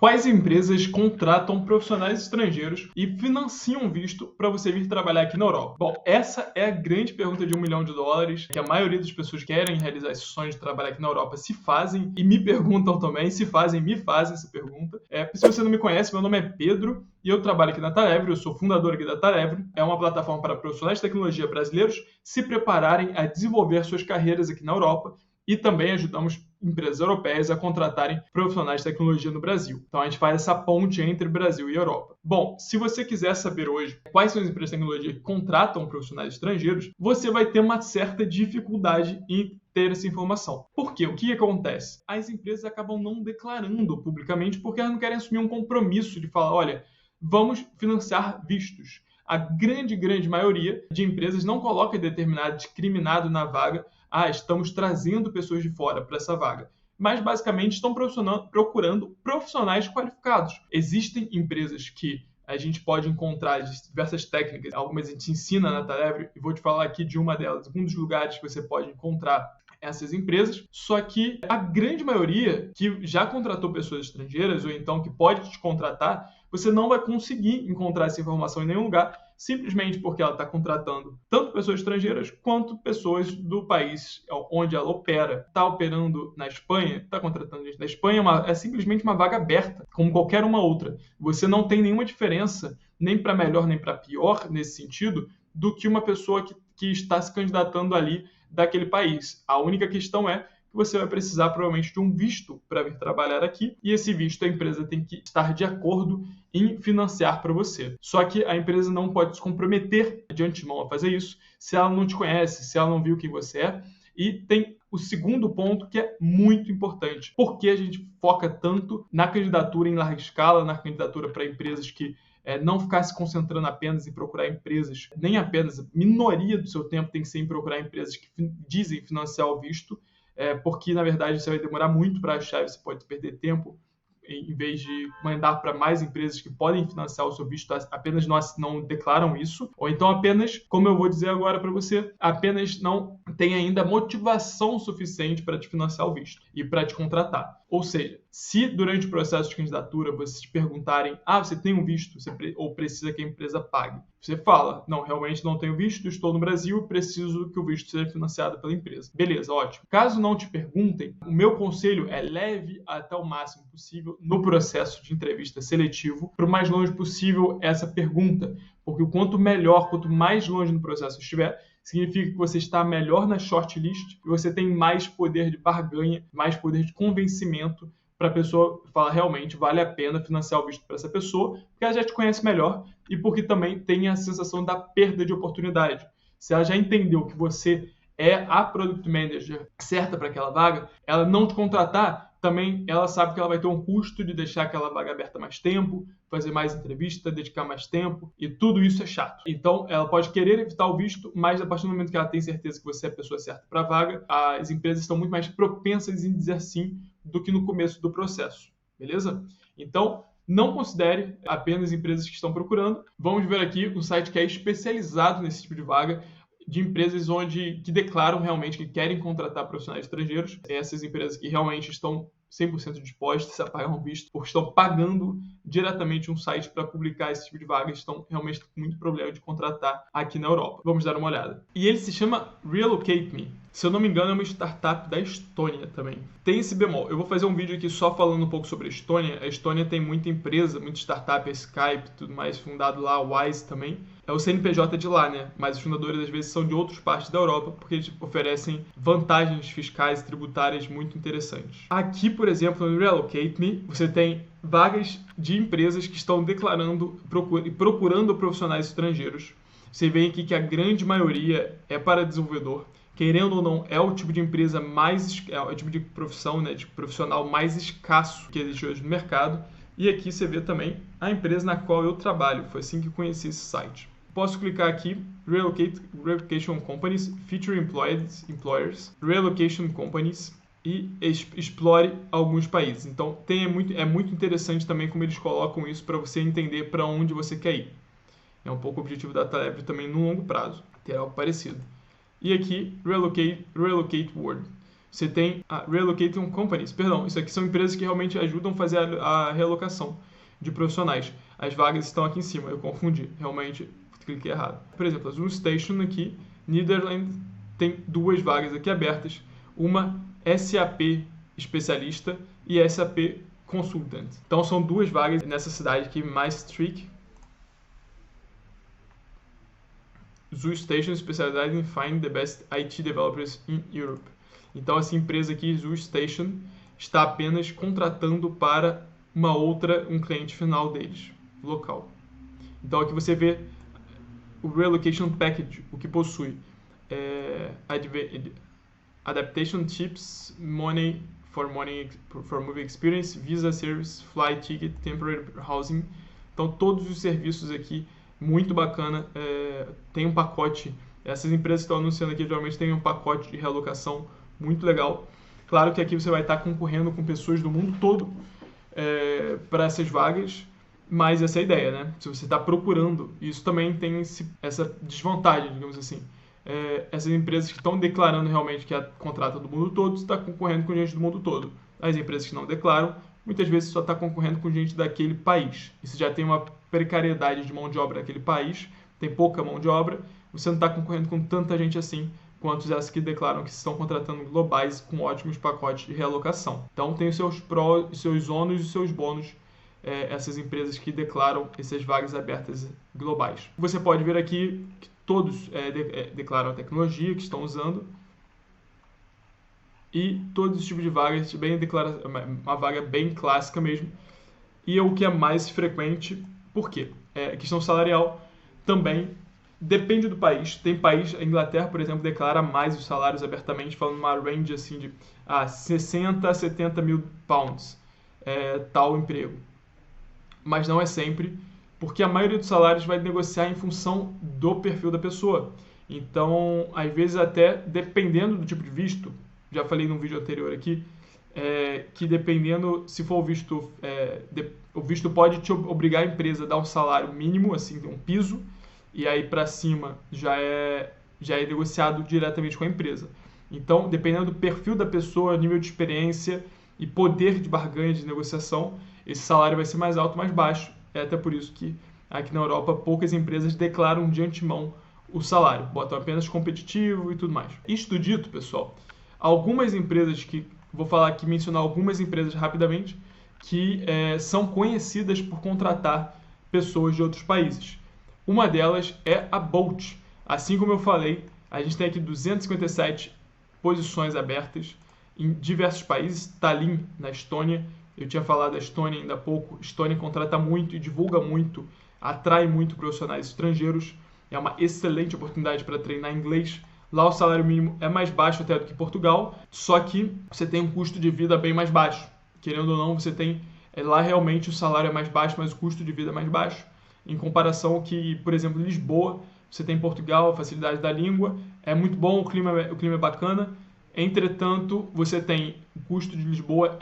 Quais empresas contratam profissionais estrangeiros e financiam visto para você vir trabalhar aqui na Europa? Bom, essa é a grande pergunta de US$ 1 milhão, que a maioria das pessoas que querem realizar esse sonho de trabalhar aqui na Europa se fazem e me perguntam também, se fazem, me fazem essa pergunta. Se você não me conhece, meu nome é Pedro e eu trabalho aqui na Talevre, eu sou fundador aqui da Talevre. É uma plataforma para profissionais de tecnologia brasileiros se prepararem a desenvolver suas carreiras aqui na Europa e também ajudamos empresas europeias a contratarem profissionais de tecnologia no Brasil. Então a gente faz essa ponte entre Brasil e Europa. Bom, se você quiser saber hoje quais são as empresas de tecnologia que contratam profissionais estrangeiros, você vai ter uma certa dificuldade em ter essa informação. Por quê? O que acontece? As empresas acabam não declarando publicamente porque elas não querem assumir um compromisso de falar, olha, vamos financiar vistos. A grande maioria de empresas não coloca determinado discriminado na vaga, estamos trazendo pessoas de fora para essa vaga. Mas, basicamente, estão procurando profissionais qualificados. Existem empresas que a gente pode encontrar diversas técnicas, algumas a gente ensina na Talevre, e vou te falar aqui de uma delas, um dos lugares que você pode encontrar essas empresas, só que a grande maioria que já contratou pessoas estrangeiras, ou então que pode te contratar, você não vai conseguir encontrar essa informação em nenhum lugar, simplesmente porque ela está contratando tanto pessoas estrangeiras quanto pessoas do país onde ela opera. Está operando na Espanha, está contratando gente da Espanha, é simplesmente uma vaga aberta, como qualquer uma outra. Você não tem nenhuma diferença, nem para melhor nem para pior, nesse sentido, do que uma pessoa que está se candidatando ali daquele país. A única questão é que você vai precisar provavelmente de um visto para vir trabalhar aqui, e esse visto a empresa tem que estar de acordo em financiar para você. Só que a empresa não pode se comprometer de antemão a fazer isso se ela não te conhece, se ela não viu quem você é. E tem o segundo ponto que é muito importante. Por que a gente foca tanto na candidatura em larga escala, na candidatura para empresas que não ficar se concentrando apenas em procurar empresas, nem apenas, a minoria do seu tempo tem que ser em procurar empresas que dizem financiar o visto, porque, na verdade, você vai demorar muito para achar e você pode perder tempo em vez de mandar para mais empresas que podem financiar o seu visto, apenas não declaram isso, ou então apenas, como eu vou dizer agora para você, apenas não tem ainda motivação suficiente para te financiar o visto e para te contratar. Ou seja, se durante o processo de candidatura vocês te perguntarem, você tem um visto ou precisa que a empresa pague, você fala, não, realmente não tenho visto, estou no Brasil, preciso que o visto seja financiado pela empresa. Beleza, ótimo. Caso não te perguntem, o meu conselho é leve até o máximo possível no processo de entrevista seletivo, para o mais longe possível essa pergunta, porque o quanto melhor, quanto mais longe no processo estiver, significa que você está melhor na shortlist e você tem mais poder de barganha, mais poder de convencimento para a pessoa falar realmente vale a pena financiar o visto para essa pessoa, porque ela já te conhece melhor e porque também tem a sensação da perda de oportunidade. Se ela já entendeu que você é a Product Manager certa para aquela vaga, ela não te contratar, também ela sabe que ela vai ter um custo de deixar aquela vaga aberta mais tempo, fazer mais entrevista, dedicar mais tempo, e tudo isso é chato. Então, ela pode querer evitar o visto, mas a partir do momento que ela tem certeza que você é a pessoa certa para a vaga, as empresas estão muito mais propensas em dizer sim do que no começo do processo, beleza? Então, não considere apenas empresas que estão procurando. Vamos ver aqui um site que é especializado nesse tipo de vaga, de empresas que declaram realmente que querem contratar profissionais estrangeiros. Essas empresas que realmente estão 100% dispostas a pagar um visto, porque estão pagando diretamente um site para publicar esse tipo de vagas, estão realmente com muito problema de contratar aqui na Europa. Vamos dar uma olhada. E ele se chama Relocate Me. Se eu não me engano, é uma startup da Estônia também. Tem esse bemol. Eu vou fazer um vídeo aqui só falando um pouco sobre a Estônia. A Estônia tem muita empresa, muita startup, a Skype, tudo mais, fundado lá, a Wise também. É o CNPJ de lá, né? Mas os fundadores às vezes são de outras partes da Europa, porque eles oferecem vantagens fiscais e tributárias muito interessantes. Aqui, por exemplo, no Relocate Me, você tem vagas de empresas que estão declarando e procurando profissionais estrangeiros. Você vê aqui que a grande maioria é para desenvolvedor. Querendo ou não, é o tipo de empresa é o tipo de profissão, né, de profissional mais escasso que existe hoje no mercado. E aqui você vê também a empresa na qual eu trabalho. Foi assim que eu conheci esse site. Posso clicar aqui, Relocation Companies, Future Employers, Relocation Companies, e explore alguns países. Então, é muito interessante também como eles colocam isso para você entender para onde você quer ir. É um pouco o objetivo da Talevre também no longo prazo, ter algo parecido. E aqui, Relocate World. Você tem a Relocating Companies. Perdão, isso aqui são empresas que realmente ajudam a fazer a realocação de profissionais. As vagas estão aqui em cima, eu confundi. Realmente, cliquei errado. Por exemplo, a Zoom Station aqui, Netherlands, tem 2 vagas aqui abertas. Uma SAP especialista e SAP consultant. Então, são 2 vagas nessa cidade aqui, Maastricht. Zoo Station specialized in finding the best IT developers in Europe. Então, essa empresa aqui, Zoo Station, está apenas contratando para um cliente final deles, local. Então, aqui você vê o Relocation Package, o que possui Adaptation Tips, Money for Movie Experience, Visa Service, Flight Ticket, Temporary Housing. Então, todos os serviços aqui, muito bacana, tem um pacote, essas empresas que estão anunciando aqui geralmente têm um pacote de realocação muito legal. Claro que aqui você vai estar concorrendo com pessoas do mundo todo para essas vagas, mas essa é a ideia, né? Se você está procurando, isso também tem essa desvantagem, digamos assim. Essas empresas que estão declarando realmente que contrata do mundo todo, você está concorrendo com gente do mundo todo. As empresas que não declaram, muitas vezes só está concorrendo com gente daquele país. E se já tem uma precariedade de mão de obra naquele país, tem pouca mão de obra, você não está concorrendo com tanta gente assim quanto essas que declaram que estão contratando globais com ótimos pacotes de realocação. Então tem os seus prós, os seus ônus e os seus bônus, essas empresas que declaram essas vagas abertas globais. Você pode ver aqui que todos declaram a tecnologia que estão usando e todos os tipos de vagas, uma vaga bem clássica mesmo. E o que é mais frequente, por quê? Questão salarial também depende do país. Tem país, a Inglaterra, por exemplo, declara mais os salários abertamente, falando uma range assim de 60 a 70 mil pounds, tal emprego. Mas não é sempre, porque a maioria dos salários vai negociar em função do perfil da pessoa. Então, às vezes até dependendo do tipo de visto, já falei num vídeo anterior aqui, que dependendo, se for o visto, o visto pode te obrigar a empresa a dar um salário mínimo, assim, um piso, e aí para cima já é negociado diretamente com a empresa. Então, dependendo do perfil da pessoa, nível de experiência e poder de barganha de negociação, esse salário vai ser mais alto ou mais baixo. É até por isso que aqui na Europa poucas empresas declaram de antemão o salário, botam apenas competitivo e tudo mais. Isto dito, pessoal, algumas empresas mencionar algumas empresas rapidamente que são conhecidas por contratar pessoas de outros países. Uma delas é a Bolt. Assim como eu falei, a gente tem aqui 257 posições abertas em diversos países. Tallinn, na Estônia, eu tinha falado da Estônia ainda há pouco. Estônia contrata muito e divulga muito, atrai muito profissionais estrangeiros. É uma excelente oportunidade para treinar inglês. Lá o salário mínimo é mais baixo até do que Portugal, só que você tem um custo de vida bem mais baixo. Querendo ou não, você tem... lá realmente o salário é mais baixo, mas o custo de vida é mais baixo. Em comparação ao que, por exemplo, Lisboa, você tem Portugal, a facilidade da língua, é muito bom, o clima é bacana. Entretanto, você tem o custo de Lisboa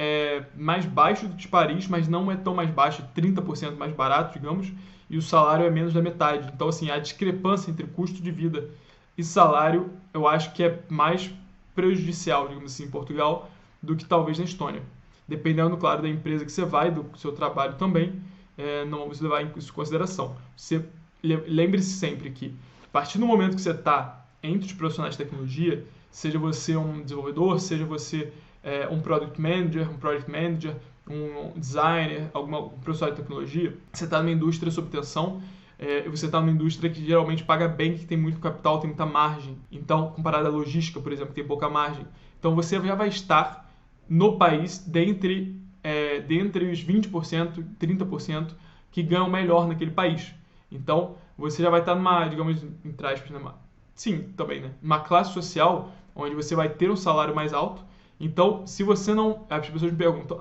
mais baixo do que Paris, mas não é tão mais baixo, 30% mais barato, digamos, e o salário é menos da metade. Então, assim, a discrepância entre custo de vida e salário, eu acho que é mais prejudicial, digamos assim, em Portugal, do que talvez na Estônia. Dependendo, claro, da empresa que você vai, do seu trabalho também, não vamos levar isso em consideração. Lembre-se sempre que, a partir do momento que você está entre os profissionais de tecnologia, seja você um desenvolvedor, seja você um Product Manager, um designer, um profissional de tecnologia, você está numa indústria sob tensão, você está numa indústria que geralmente paga bem, que tem muito capital, tem muita margem. Então, comparado à logística, por exemplo, que tem pouca margem. Então, você já vai estar no país dentre os 20%, 30% que ganham melhor naquele país. Então, você já vai estar numa, digamos, entre aspas, também, né? Uma classe social onde você vai ter um salário mais alto. Então, se você não... As pessoas me perguntam,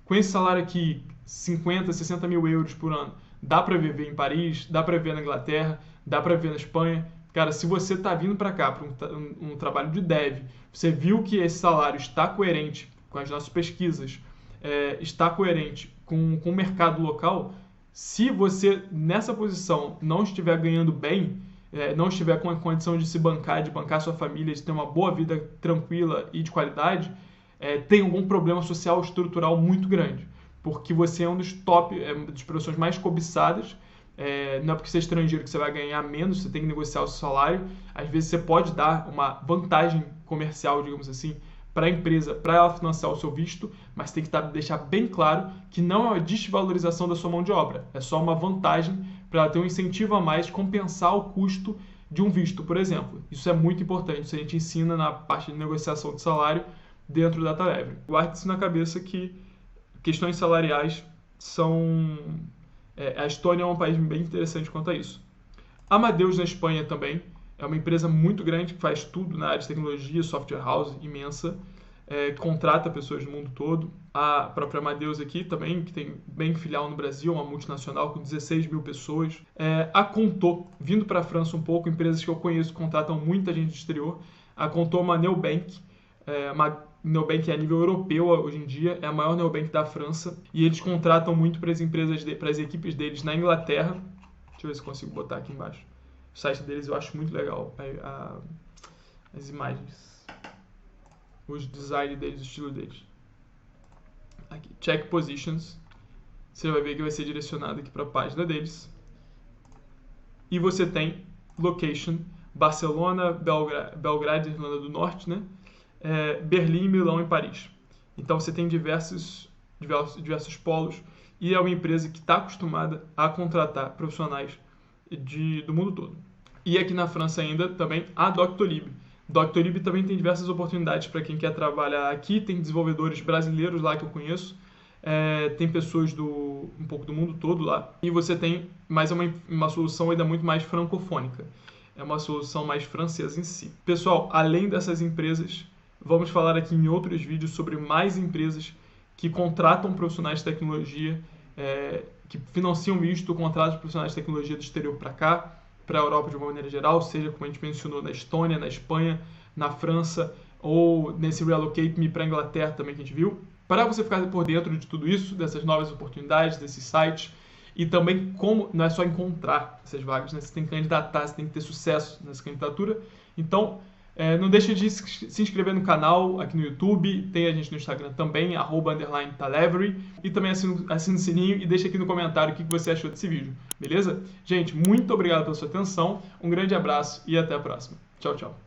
com esse salário aqui, 50, 60 mil euros por ano, dá para viver em Paris, dá para viver na Inglaterra, dá para viver na Espanha? Cara, se você está vindo para cá, para um trabalho de dev, você viu que esse salário está coerente com as nossas pesquisas, está coerente com o mercado local, se você, nessa posição, não estiver ganhando bem, não estiver com a condição de se bancar, de bancar sua família, de ter uma boa vida tranquila e de qualidade, tem algum problema social estrutural muito grande. Porque você é um dos das profissões mais cobiçadas. Não é porque você é estrangeiro que você vai ganhar menos, você tem que negociar o seu salário. Às vezes você pode dar uma vantagem comercial, digamos assim, para a empresa, para ela financiar o seu visto, mas tem que deixar bem claro que não é uma desvalorização da sua mão de obra, é só uma vantagem para ela ter um incentivo a mais, compensar o custo de um visto, por exemplo. Isso é muito importante, isso a gente ensina na parte de negociação de salário dentro da DataLevery. Guarde isso na cabeça que questões salariais são... a Estônia é um país bem interessante quanto a isso. Amadeus na Espanha também é uma empresa muito grande que faz tudo na área de tecnologia, software house imensa, contrata pessoas do mundo todo. A própria Amadeus aqui também, que tem bem filial no Brasil, uma multinacional com 16 mil pessoas. A Conto, vindo para a França um pouco, empresas que eu conheço contratam muita gente do exterior. A Conto é uma neobank, neobank é a nível europeu hoje em dia, é a maior neobank da França, e eles contratam muito para as empresas, para as equipes deles na Inglaterra. Deixa eu ver se consigo botar aqui embaixo. O site deles eu acho muito legal, as imagens, os design deles, o estilo deles. Aqui, check positions, você vai ver que vai ser direcionado aqui para a página deles. E você tem location, Barcelona, Belgrado, Irlanda do Norte, né? Berlim, Milão e Paris. Então você tem diversos polos e é uma empresa que está acostumada a contratar profissionais do mundo todo. E aqui na França ainda também a Doctolib. Doctolib também tem diversas oportunidades para quem quer trabalhar aqui. Tem desenvolvedores brasileiros lá que eu conheço. Tem pessoas um pouco do mundo todo lá. E você tem mais uma solução ainda muito mais francofônica. É uma solução mais francesa em si. Pessoal, além dessas empresas, vamos falar aqui em outros vídeos sobre mais empresas que contratam profissionais de tecnologia, que financiam visto, contratam profissionais de tecnologia do exterior para cá, para a Europa de uma maneira geral, seja como a gente mencionou na Estônia, na Espanha, na França, ou nesse Relocate Me para a Inglaterra também que a gente viu. Para você ficar por dentro de tudo isso, dessas novas oportunidades, desses sites, e também como não é só encontrar essas vagas, né? Você tem que candidatar, você tem que ter sucesso nessa candidatura. Então, não deixe de se inscrever no canal aqui no YouTube, tem a gente no Instagram também, @_Talevery, e também assina o sininho e deixa aqui no comentário o que você achou desse vídeo, beleza? Gente, muito obrigado pela sua atenção, um grande abraço e até a próxima. Tchau, tchau.